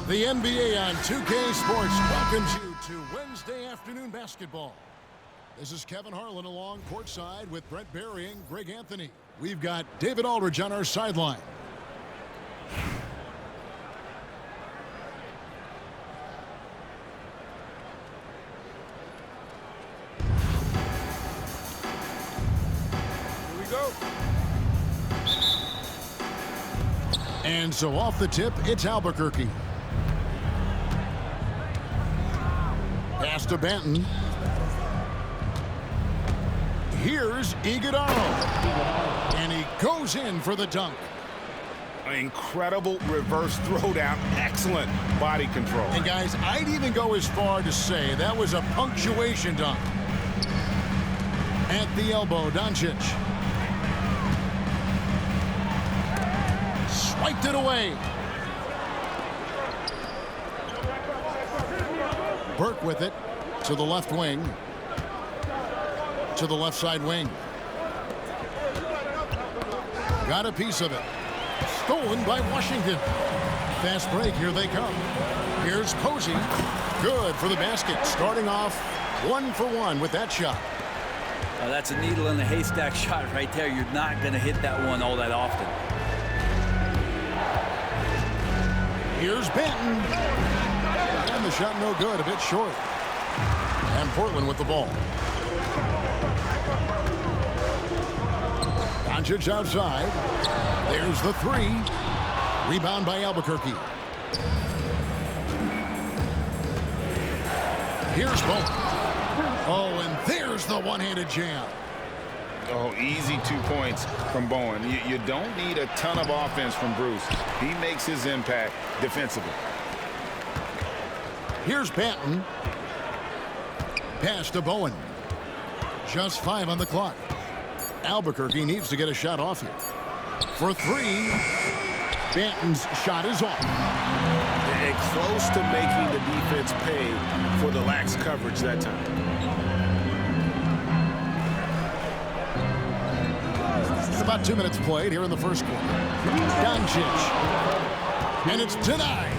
The NBA on 2K Sports welcomes you to Wednesday afternoon basketball. This is Kevin Harlan along courtside with Brent Barry and Greg Anthony. We've got David Aldridge on our sideline. Here we go. And so off the tip, it's Albuquerque. Pass to Banton. Here's Iguodala. And he goes in for the dunk. An incredible reverse throwdown. Excellent body control. And guys, I'd even go as far to say that was a punctuation dunk. At the elbow, Doncic. Swiped it away. Burke with it to the left wing. To the left side wing. Got a piece of it. Stolen by Washington. Fast break, here they come. Here's Posey. Good for the basket. Starting off 1 for 1 with that shot. That's a needle in the haystack shot right there. You're not going to hit that one all that often. Here's Banton. And the shot no good, a bit short. And Portland with the ball. Doncic outside. There's the three. Rebound by Albuquerque. Here's Bowen. Oh, and there's the one-handed jam. Oh, easy 2 points from Bowen. You don't need a ton of offense from Bruce. He makes his impact defensively. Here's Banton. Pass to Bowen. Just 5 on the clock. Albuquerque needs to get a shot off here. For 3. Banton's shot is off. And close to making the defense pay for the lax coverage that time. About 2 minutes played here in the first quarter. Doncic. And it's denied.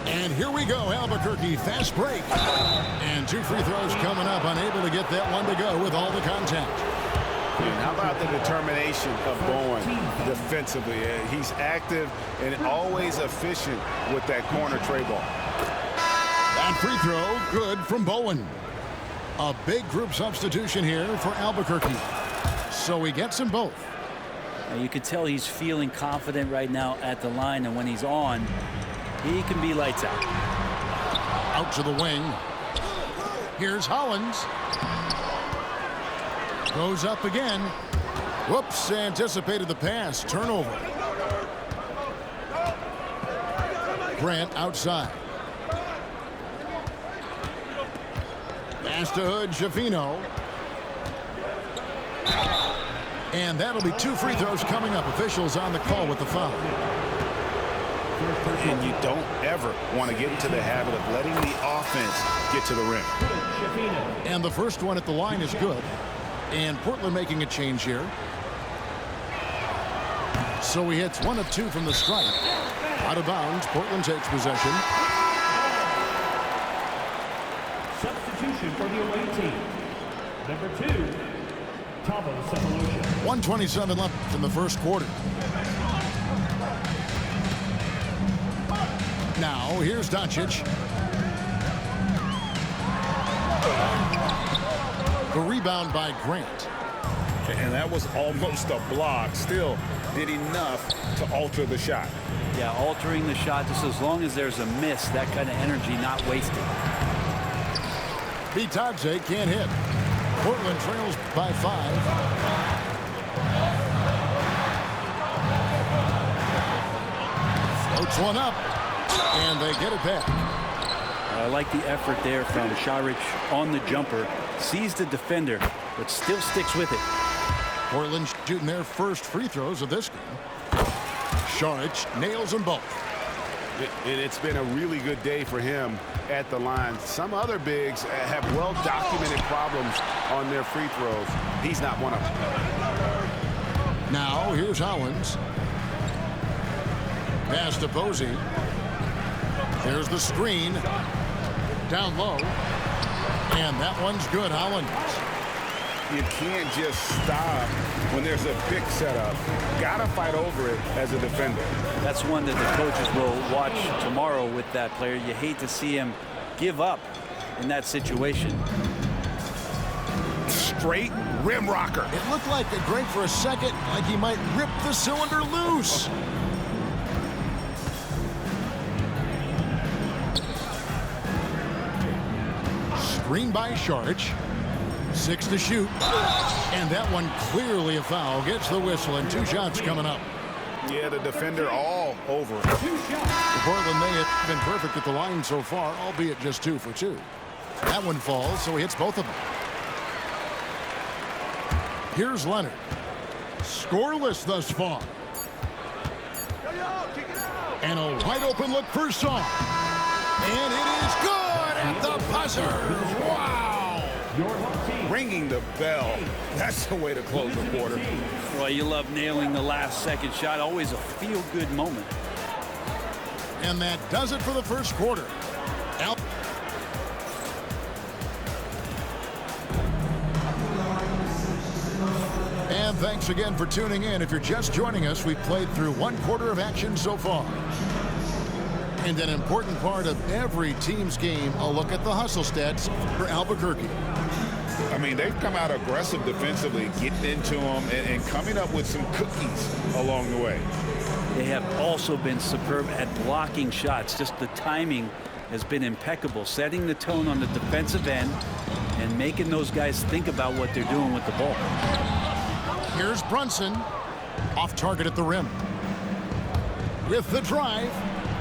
And here we go, Albuquerque, fast break. And 2 free throws coming up, unable to get that one to go with all the contact. And how about the determination of Bowen defensively? He's active and always efficient with that corner tray ball. That free throw, good from Bowen. A big group substitution here for Albuquerque. So he gets them both. You can tell he's feeling confident right now at the line, and when he's on, he can be lights out. Out to the wing. Here's Hollins. Goes up again. Whoops, anticipated the pass. Turnover. Grant outside. Pass to Hood, Schifino. And that'll be 2 free throws coming up. Officials on the call with the foul. And you don't ever want to get into the habit of letting the offense get to the rim. And the first one at the line is good. And Portland making a change here. So he hits 1 of 2 from the stripe. Out of bounds, Portland takes possession. Substitution for the away team. Number 2. 1:27 left in the first quarter. Now, here's Doncic. The rebound by Grant. And that was almost a block. Still did enough to alter the shot. Yeah, altering the shot just as long as there's a miss, that kind of energy not wasted. Bitadze can't hit. Portland trails by 5. Floats one up, and they get it back. I like the effort there from Saric on the jumper. Sees the defender, but still sticks with it. Portland shooting their first free throws of this game. Saric nails them both. It's been a really good day for him at the line. Some other bigs have well-documented problems on their free throws. He's not one of them. Now, here's Hollins. Pass to Posey. There's the screen. Down low. And that one's good. Holland. You can't just stop when there's a pick set up. Gotta fight over it as a defender. That's one that the coaches will watch tomorrow with that player. You hate to see him give up in that situation. Straight rim rocker. It looked like Greg for a second, like he might rip the cylinder loose. Screen by Saric. 6 to shoot. And that one clearly a foul. Gets the whistle, and 2 shots coming up. Yeah, the defender all over it. Portland may have been perfect at the line so far, albeit just 2 for 2. That one falls, so he hits both of them. Here's Leonard. Scoreless thus far. And a wide open look for Sarr. And it is good at the buzzer. Wow. Ringing the bell. That's the way to close the quarter. Well, you love nailing the last second shot. Always a feel-good moment. And that does it for the first quarter. And thanks again for tuning in. If you're just joining us, we've played through 1 quarter of action so far. And an important part of every team's game, a look at the hustle stats for Albuquerque. I mean, they've come out aggressive defensively, getting into them and coming up with some cookies along the way. They have also been superb at blocking shots. Just the timing has been impeccable, setting the tone on the defensive end and making those guys think about what they're doing with the ball. Here's Brunson, off target at the rim. With the drive.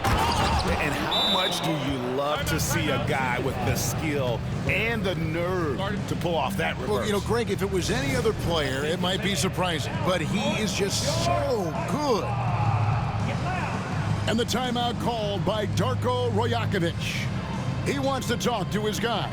And how much do you love to see a guy with the skill and the nerve to pull off that reverse? Well, you know, Greg, if it was any other player, it might be surprising. But he is just so good. And the timeout called by Darko Rajakovic. He wants to talk to his guys.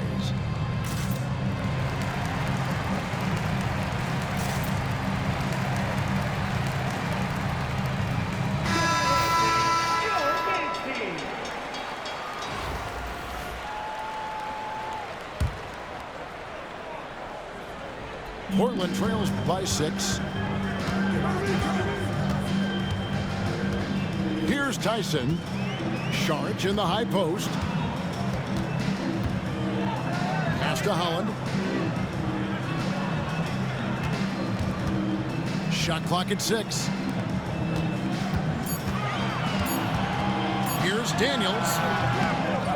Portland trails by 6. Here's Tyson. Saric in the high post. Pass to Holland. Shot clock at 6. Here's Daniels.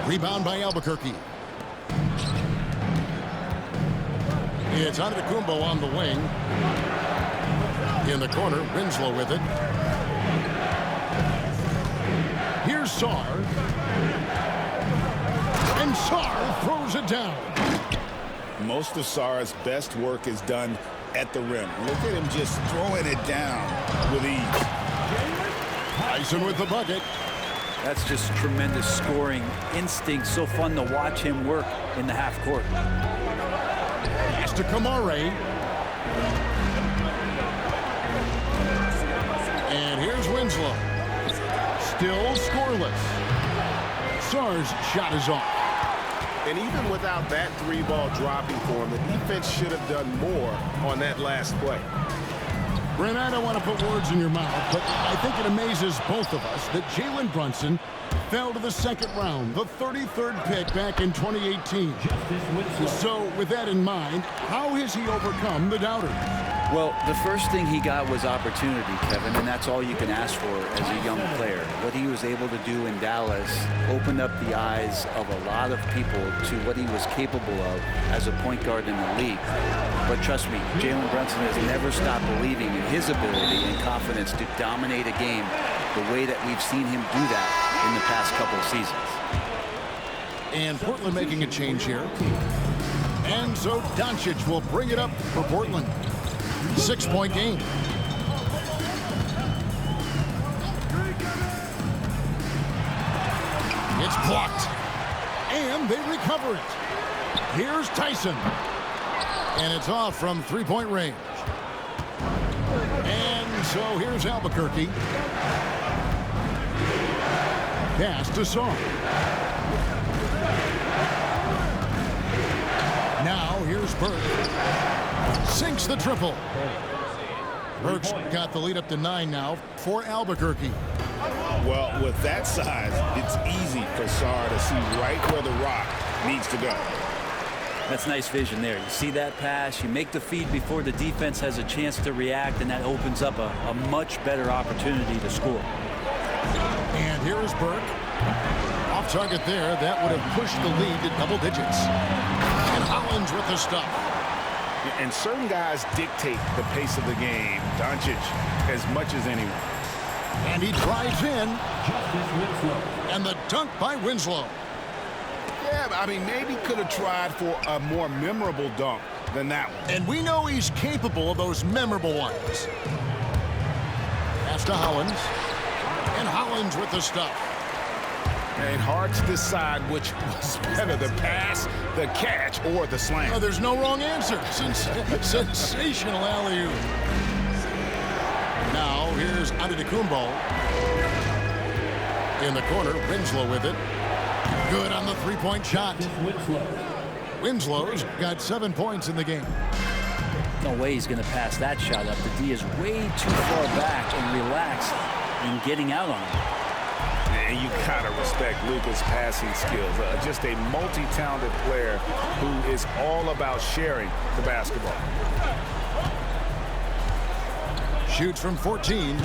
Rebound by Albuquerque. It's Antetokounmpo on the wing. In the corner, Winslow with it. Here's Sarr. And Sarr throws it down. Most of Sarr's best work is done at the rim. Look at him just throwing it down with ease. Tyson with the bucket. That's just tremendous scoring instinct. So fun to watch him work in the half court. Pass to Kamare. And here's Winslow. Still scoreless. Sarr's shot is off. And even without that 3-ball dropping for him, the defense should have done more on that last play. Brent, I don't want to put words in your mouth, but I think it amazes both of us that Jalen Brunson fell to the second round, the 33rd pick back in 2018. So with that in mind, how has he overcome the doubters? Well, the first thing he got was opportunity, Kevin, and that's all you can ask for as a young player. What he was able to do in Dallas opened up the eyes of a lot of people to what he was capable of as a point guard in the league. But trust me, Jalen Brunson has never stopped believing in his ability and confidence to dominate a game the way that we've seen him do that in the past couple of seasons. And Portland making a change here. And so Doncic will bring it up for Portland. 6-point game. It's blocked. And they recover it. Here's Tyson. And it's off from 3-point range. And so here's Albuquerque. pass to Song. Now here's Burke. Sinks the triple. Burke's got the lead up to 9 now for Albuquerque. Well, with that size, it's easy for Sarr to see right where the rock needs to go. That's nice vision there. You see that pass, you make the feed before the defense has a chance to react, and that opens up a much better opportunity to score. And here is Burke. Off target there. That would have pushed the lead to double digits. And Hollins with the stuff. And certain guys dictate the pace of the game. Doncic as much as anyone. And he drives in. And the dunk by Winslow. Yeah, I mean, maybe could have tried for a more memorable dunk than that one. And we know he's capable of those memorable ones. Pass to Hollins. And Hollins with the stuff. And hard to decide which was better, the pass, the catch, or the slam. Oh, there's no wrong answer. Sensational alley-oop. Now, here's Antetokounmpo. In the corner, Winslow with it. Good on the three-point shot. Winslow's got 7 points in the game. No way he's going to pass that shot up. The D is way too far back and relaxed in getting out on it. And you gotta respect Luka's passing skills. Just a multi-talented player who is all about sharing the basketball. Shoots from 14.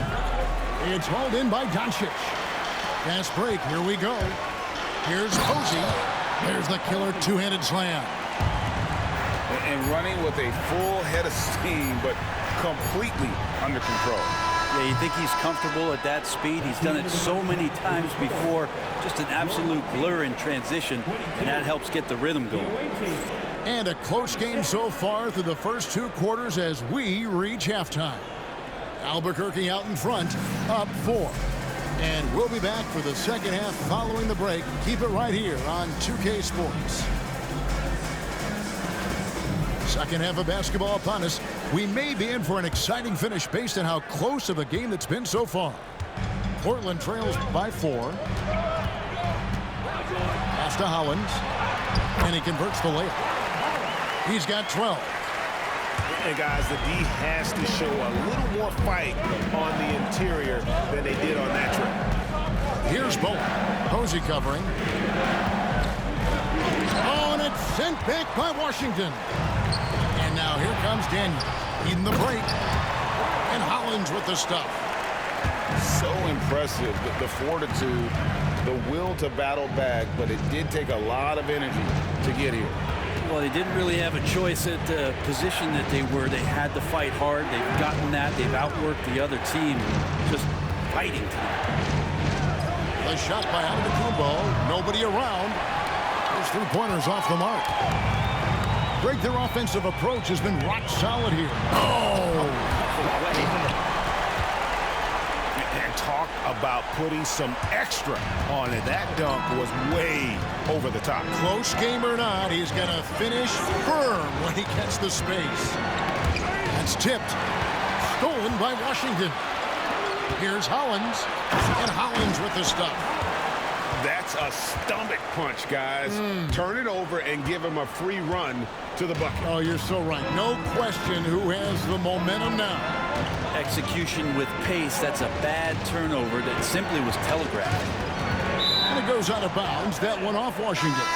It's hauled in by Doncic. Fast break. Here we go. Here's Posey. There's the killer two-handed slam. And running with a full head of steam, but completely under control. Yeah, you think he's comfortable at that speed? He's done it so many times before. Just an absolute blur in transition, and that helps get the rhythm going. And a close game so far through the first 2 quarters as we reach halftime. Albuquerque out in front, up 4. And we'll be back for the second half following the break. Keep it right here on 2K Sports. Second half of basketball upon us. We may be in for an exciting finish based on how close of a game that's been so far. Portland trails by 4. Pass to Hollins. And he converts the layup. He's got 12. And guys, the D has to show a little more fight on the interior than they did on that trip. Here's Bowen. Posey covering. Oh, and it's sent back by Washington. And now here comes Daniel. Eating the break. And Hollins with the stuff. So impressive, the fortitude, the will to battle back, but it did take a lot of energy to get here. Well, they didn't really have a choice at the position that they were. They had to fight hard. They've gotten that. They've outworked the other team, just fighting tonight. The shot by Antetokounmpo. Nobody around. Those 3-pointers off the mark. Greg, their offensive approach has been rock solid here. Oh! And talk about putting some extra on it. That dunk was way over the top. Close game or not, he's going to finish firm when he gets the space. That's tipped. Stolen by Washington. Here's Hollins. And Hollins with the stuff. That's a stomach punch, guys. Turn it over and give him a free run to the bucket. Oh, you're so right. No question who has the momentum now. Execution with pace. That's a bad turnover that simply was telegraphed. And it goes out of bounds. That one off Washington.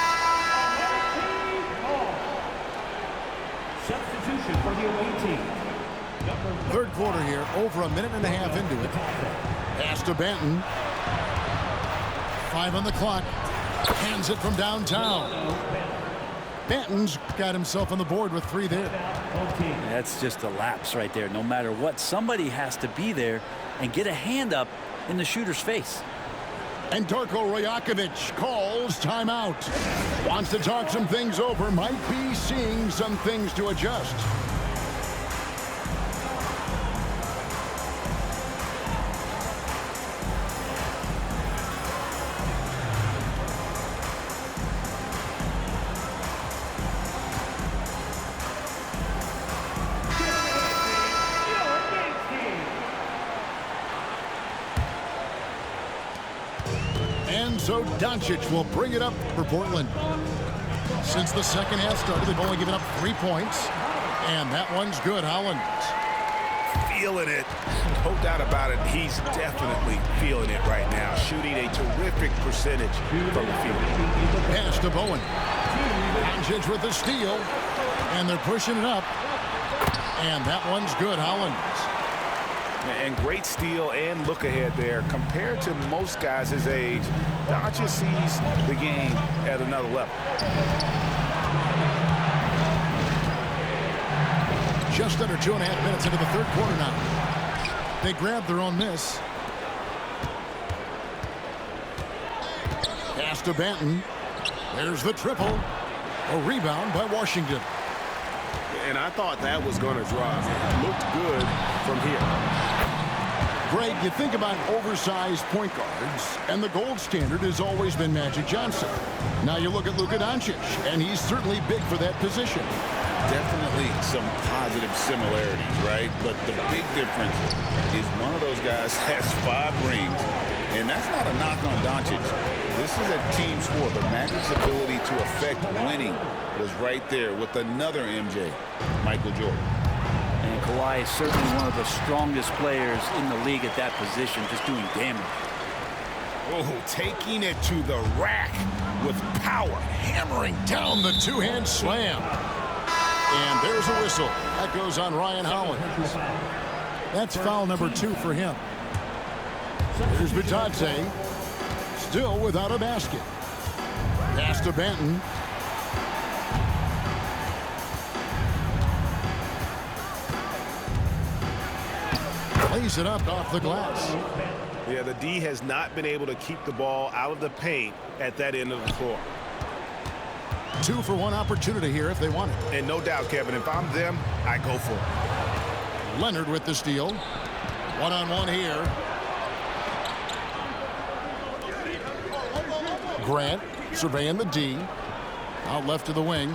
Substitution for the away team. Third quarter here, over a minute and a half into it. Pass to Banton. 5 on the clock. Hands it from downtown. Banton's got himself on the board with 3 there. That's just a lapse right there. No matter what, somebody has to be there and get a hand up in the shooter's face. And Darko Rajakovic calls timeout. Wants to talk some things over. Might be seeing some things to adjust. So Doncic will bring it up for Portland. Since the second half started, they've only given up 3 points. And that one's good. Hollins. Feeling it. No doubt about it. He's definitely feeling it right now. Shooting a terrific percentage from the field. Pass to Bowen. Doncic with the steal. And they're pushing it up. And that one's good. Hollins. And great steal and look ahead there. Compared to most guys his age, Doncic sees the game at another level. Just under 2.5 minutes into the third quarter now. They grab their own miss. Pass to Banton. There's the triple. A rebound by Washington. And I thought that was going to drop. It looked good from here. Greg, you think about oversized point guards, and the gold standard has always been Magic Johnson. Now you look at Luka Doncic, and he's certainly big for that position. Definitely some positive similarities, right? But the big difference is one of those guys has 5 rings, and that's not a knock on Doncic. This is a team sport, but Magic's ability to affect winning was right there with another MJ, Michael Jordan. And Kawhi is certainly one of the strongest players in the league at that position, just doing damage. Oh, taking it to the rack with power. Hammering down the two-hand slam. And there's a whistle. That goes on Ryan Hollins. That's foul number 2 for him. Here's Bitadze. Still without a basket. Pass to Banton. Lays it up off the glass. Yeah, the D has not been able to keep the ball out of the paint at that end of the floor. 2 for 1 opportunity here if they want it. And no doubt, Kevin, if I'm them, I go for it. Leonard with the steal. One-on-one here. Grant surveying the D. Out left to the wing.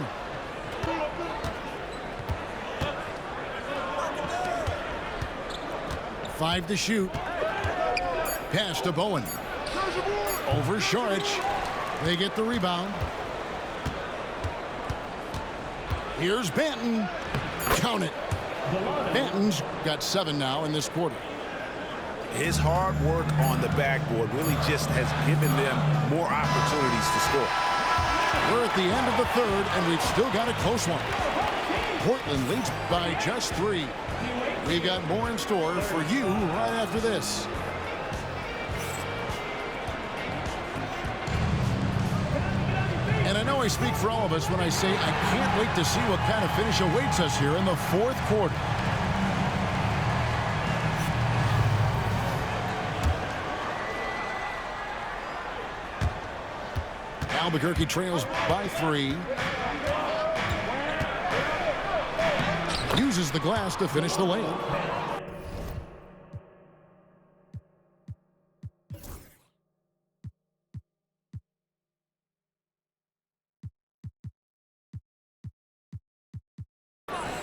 Five to shoot. Pass to Bowen. Over Saric. They get the rebound. Here's Banton. Count it. Banton's got 7 now in this quarter. His hard work on the backboard really just has given them more opportunities to score. We're at the end of the third, and we've still got a close one. Portland leads by just 3. We got more in store for you right after this. And I know I speak for all of us when I say I can't wait to see what kind of finish awaits us here in the fourth quarter. Albuquerque trails by 3. Uses the glass to finish the layup.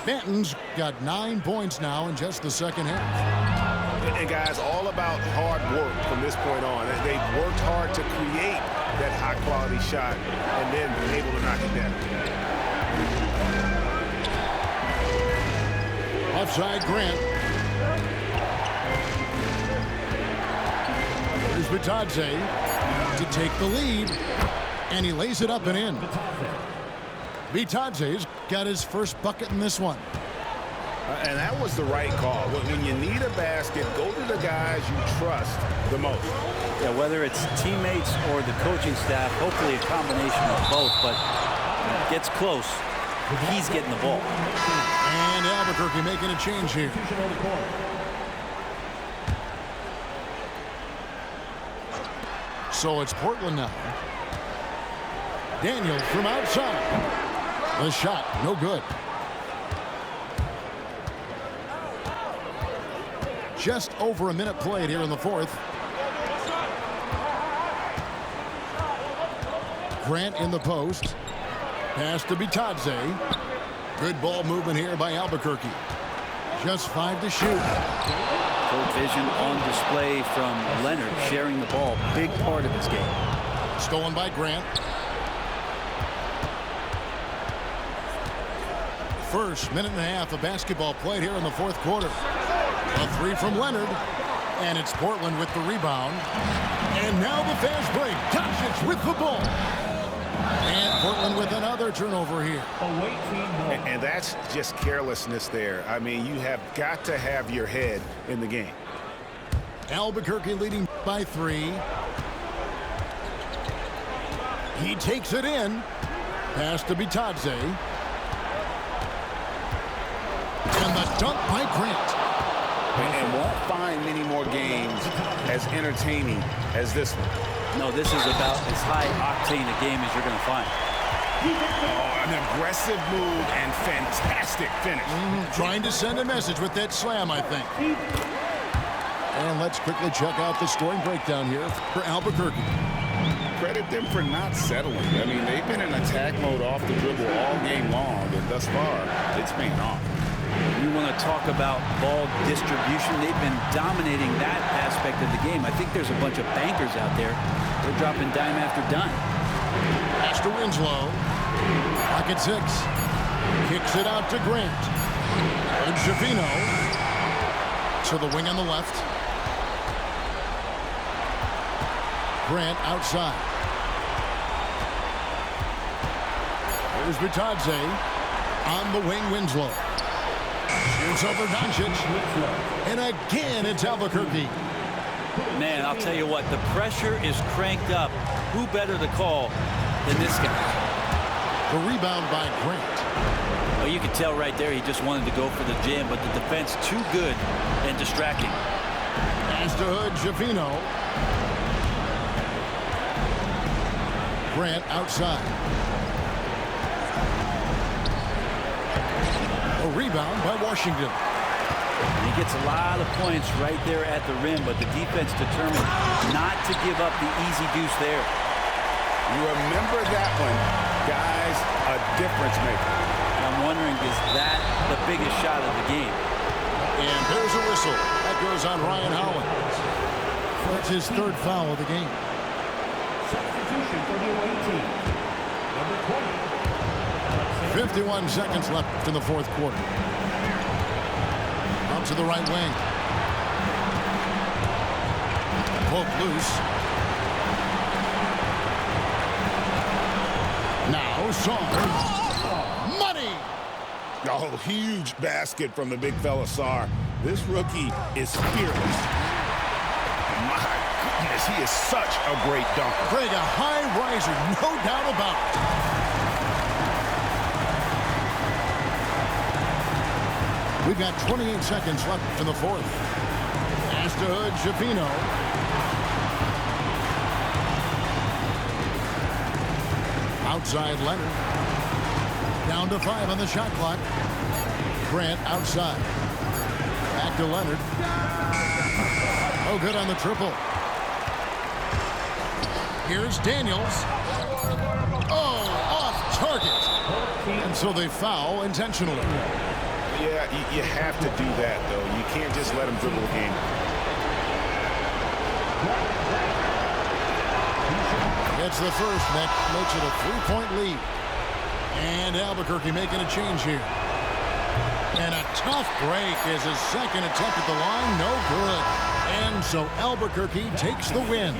Banton's got 9 points now in just the second half. And guys, all about hard work from this point on. They've worked hard to create that high-quality shot and then been able to knock it down. Offside Grant. Here's Bitadze to take the lead, and he lays it up and in. Bitadze's got his first bucket in this one. And that was the right call. When you need a basket, go to the guys you trust the most. Yeah, whether it's teammates or the coaching staff, hopefully a combination of both, but when it gets close, he's getting the ball. And Albuquerque making a change here. So it's Portland now. Daniel from outside. The shot, no good. Just over a minute played here in the fourth. Grant in the post. Pass to Bitadze. Good ball movement here by Albuquerque. Just 5 to shoot. Full vision on display from Leonard, sharing the ball. Big part of his game. Stolen by Grant. First minute and a half of basketball played here in the fourth quarter. A three from Leonard. And it's Portland with the rebound. And now the fast break. Doncic with the ball. And Portland with another turnover here. Away team ball. And that's just carelessness there. I mean, you have got to have your head in the game. Albuquerque leading by 3. He takes it in. Pass to Bitadze. And the dunk by Grant. And won't find many more games as entertaining as this one. No, this is about as high-octane a game as you're going to find. Oh, an aggressive move and fantastic finish. Trying to send a message with that slam, I think. And let's quickly check out the scoring breakdown here for Albuquerque. Credit them for not settling. I mean, they've been in attack mode off the dribble all game long, and thus far, it's paying off. You want to talk about ball distribution. They've been dominating that aspect of the game. I think there's a bunch of bankers out there. They're dropping dime after dime. Pass to Winslow. Pocket 6. Kicks it out to Grant. And Javino. To the wing on the left. Grant outside. Here's Bitadze. On the wing, Winslow. Shoots over Doncic. And again, it's Albuquerque. Man, I'll tell you what, the pressure is cranked up. Who better to call than this guy? The rebound by Grant. Well, you can tell right there he just wanted to go for the jam, but the defense too good and distracting. Pass to Hood, Javino. Grant outside. A rebound by Washington. And he gets a lot of points right there at the rim, but the defense determined not to give up the easy deuce there. You remember that one, guys, a difference maker. I'm wondering, is that the biggest shot of the game? And there's a whistle. That goes on Ryan Hollins. That's his third foul of the game. Substitution for the away team. Number 20. 51 seconds left in the fourth quarter. Out to the right wing. Poke loose. Now Sarr. Money! Oh, huge basket from the big fella Sarr. This rookie is fearless. My goodness, he is such a great dunker. Craig, a high riser, no doubt about it. We've got 28 seconds left in the fourth. Pass to Hood, Javino. Outside Leonard. Down to 5 on the shot clock. Grant outside. Back to Leonard. Oh, good on the triple. Here's Daniels. Oh, off target. And so they foul intentionally. Yeah, you have to do that, though. You can't just let him dribble the game. It's the first. That makes it a 3-point lead. And Albuquerque making a change here. And a tough break is his second attempt at the line. No good. And so Albuquerque takes the win.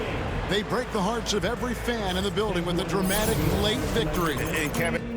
They break the hearts of every fan in the building with a dramatic late victory. And Kevin,